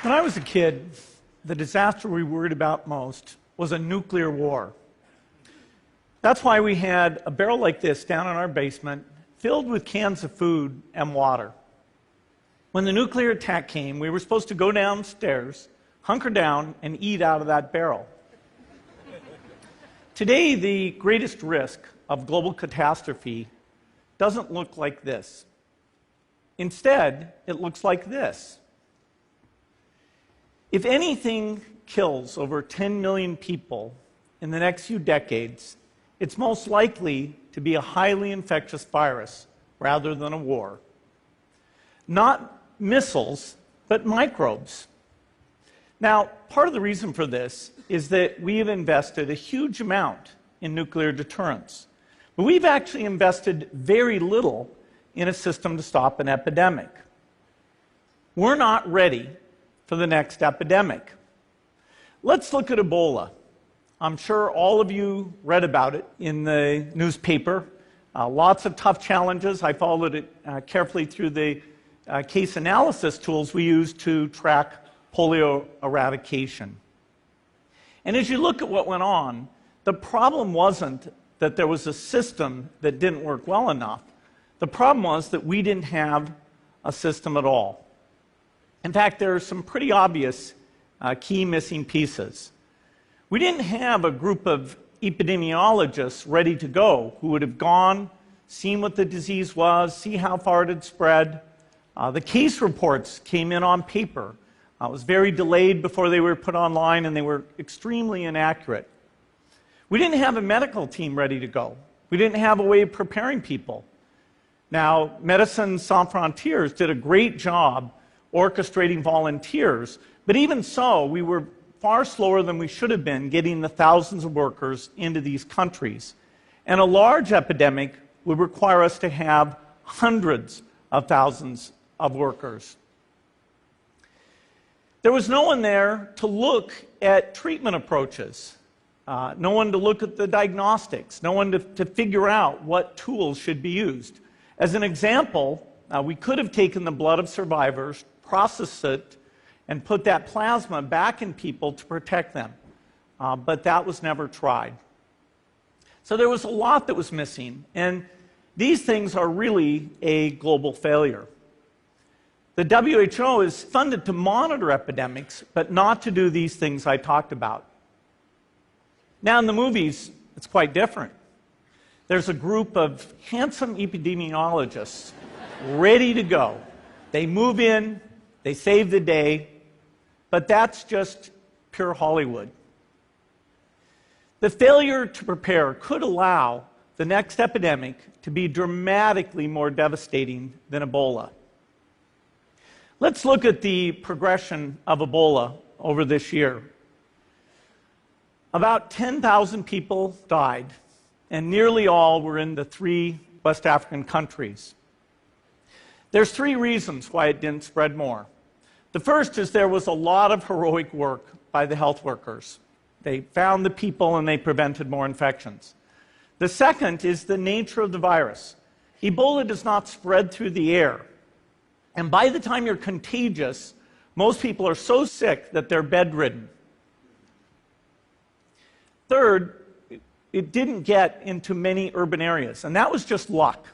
When I was a kid, the disaster we worried about most was a nuclear war. That's why we had a barrel like this down in our basement, filled with cans of food and water. When the nuclear attack came, we were supposed to go downstairs, hunker down, and eat out of that barrel. Today, the greatest risk of global catastrophe doesn't look like this. Instead, it looks like this. If anything kills over 10 million people in the next few decades, it's most likely to be a highly infectious virus rather than a war. Not missiles, but microbes. Now, part of the reason for this is that we have invested a huge amount in nuclear deterrence, but we've actually invested very little in a system to stop an epidemic. We're not ready for the next epidemic. Let's look at Ebola. I'm sure all of you read about it in the newspaper. Lots of tough challenges. I followed it carefully through the case analysis tools we use to track polio eradication. And as you look at what went on, the problem wasn't that there was a system that didn't work well enough. The problem was that we didn't have a system at all. In fact, there are some pretty obvious key missing pieces. We didn't have a group of epidemiologists ready to go who would have gone, seen what the disease was, see how far it had spread. The case reports came in on paper. It was very delayed before they were put online, and they were extremely inaccurate. We didn't have a medical team ready to go. We didn't have a way of preparing people. Now, Médecins Sans Frontières did a great job orchestrating volunteers, but even so, we were far slower than we should have been getting the thousands of workers into these countries. And a large epidemic would require us to have hundreds of thousands of workers. There was no one there to look at treatment approaches, no one to look at the diagnostics, no one to figure out what tools should be used. As an example, we could have taken the blood of survivors, processed it, and put that plasma back in people to protect them. But that was never tried. So there was a lot that was missing, and these things are really a global failure. The WHO is funded to monitor epidemics, but not to do these things I talked about. Now in the movies, it's quite different. There's a group of handsome epidemiologists ready to go. They move in, they save the day, but that's just pure Hollywood. The failure to prepare could allow the next epidemic to be dramatically more devastating than Ebola. Let's look at the progression of Ebola over this year. About 10,000 people died, and nearly all were in the 3 West African countries. There's 3 reasons why it didn't spread more. The first is there was a lot of heroic work by the health workers. They found the people and they prevented more infections. The second is the nature of the virus. Ebola does not spread through the air. And by the time you're contagious, most people are so sick that they're bedridden. Third, it didn't get into many urban areas, and that was just luck.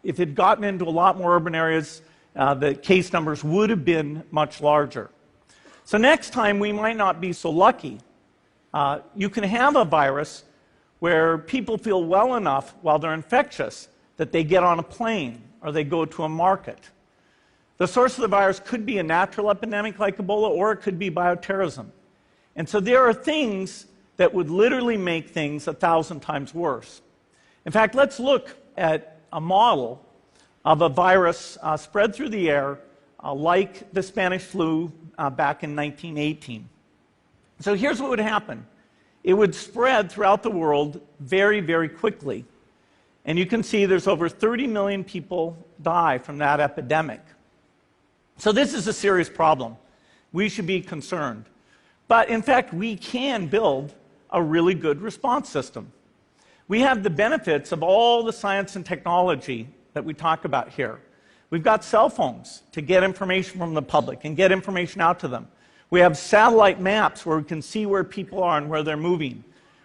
If it had gotten into a lot more urban areas, the case numbers would have been much larger. So next time, we might not be so lucky. You can have a virus where people feel well enough while they're infectious that they get on a plane or they go to a market. The source of the virus could be a natural epidemic like Ebola, or it could be bioterrorism. And so there are things that would literally make things 1,000 times worse. In fact, let's look at a model of a virus spread through the air like the Spanish flu back in 1918. So here's what would happen. It would spread throughout the world very, very quickly. And you can see there's over 30 million people die from that epidemic. So this is a serious problem. We should be concerned. But in fact, we can build a really good response system. We have the benefits of all the science and technology that we talk about here. We've got cell phones to get information from the public and get information out to them. We have satellite maps where we can see where people are and where they're moving.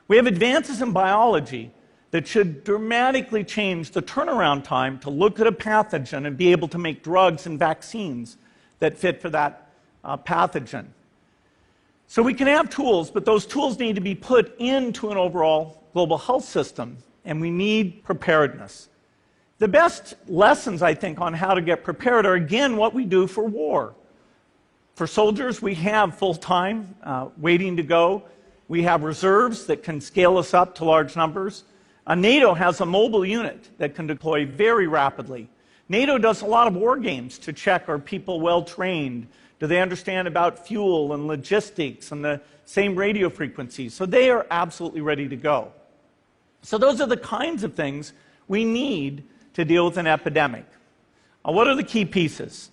We have advances in biology that should dramatically change the turnaround time to look at a pathogen and be able to make drugs and vaccines that fit for that pathogen. So we can have tools, but those tools need to be put into an overall global health system, and we need preparedness. The best lessons, I think, on how to get prepared are, again, what we do for war. For soldiers, we have full-time waiting to go. We have reserves that can scale us up to large numbers. NATO has a mobile unit that can deploy very rapidly. NATO does a lot of war games to check, are people well trained? Do they understand about fuel and logistics and the same radio frequencies? So they are absolutely ready to go. So those are the kinds of things we need to deal with an epidemic. What are the key pieces?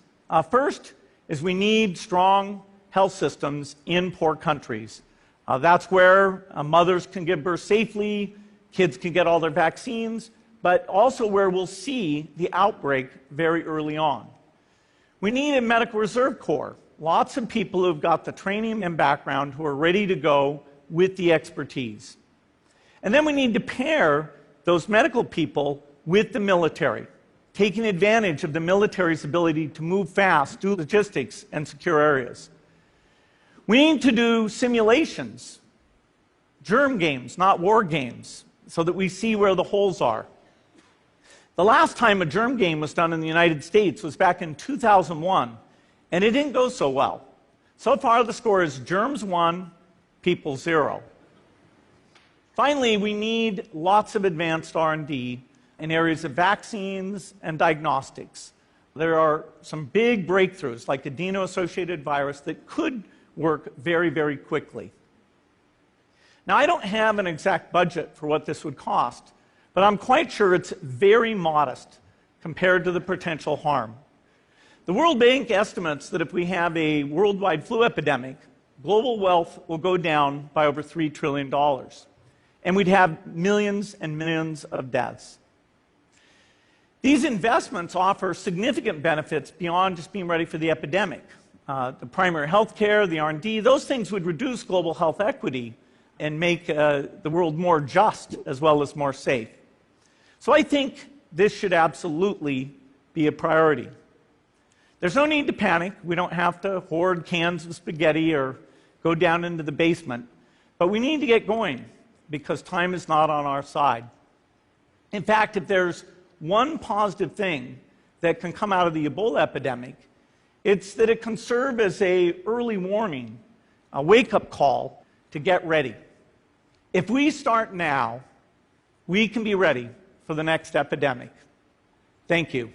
First is we need strong health systems in poor countries. That's where mothers can give birth safely, kids can get all their vaccines, but also where we'll see the outbreak very early on. We need a medical reserve corps. Lots of people who've got the training and background who are ready to go with the expertise. And then we need to pair those medical people with the military, taking advantage of the military's ability to move fast, do logistics, and secure areas. We need to do simulations, germ games, not war games, so that we see where the holes are. The last time a germ game was done in the United States was back in 2001, and it didn't go so well. So far, the score is germs 1, people 0. Finally, we need lots of advanced R&D in areas of vaccines and diagnostics. There are some big breakthroughs, like adeno-associated virus, that could work very, very quickly. Now, I don't have an exact budget for what this would cost, but I'm quite sure it's very modest compared to the potential harm. The World Bank estimates that if we have a worldwide flu epidemic, global wealth will go down by over $3 trillion, and we'd have millions and millions of deaths. These investments offer significant benefits beyond just being ready for the epidemic. The primary health care, the R&D, those things would reduce global health equity and make the world more just as well as more safe. So I think this should absolutely be a priority. There's no need to panic. We don't have to hoard cans of spaghetti or go down into the basement. But we need to get going because time is not on our side. In fact, if there's one positive thing that can come out of the Ebola epidemic, it's that it can serve as an early warning, a wake-up call to get ready. If we start now, we can be ready for the next epidemic. Thank you.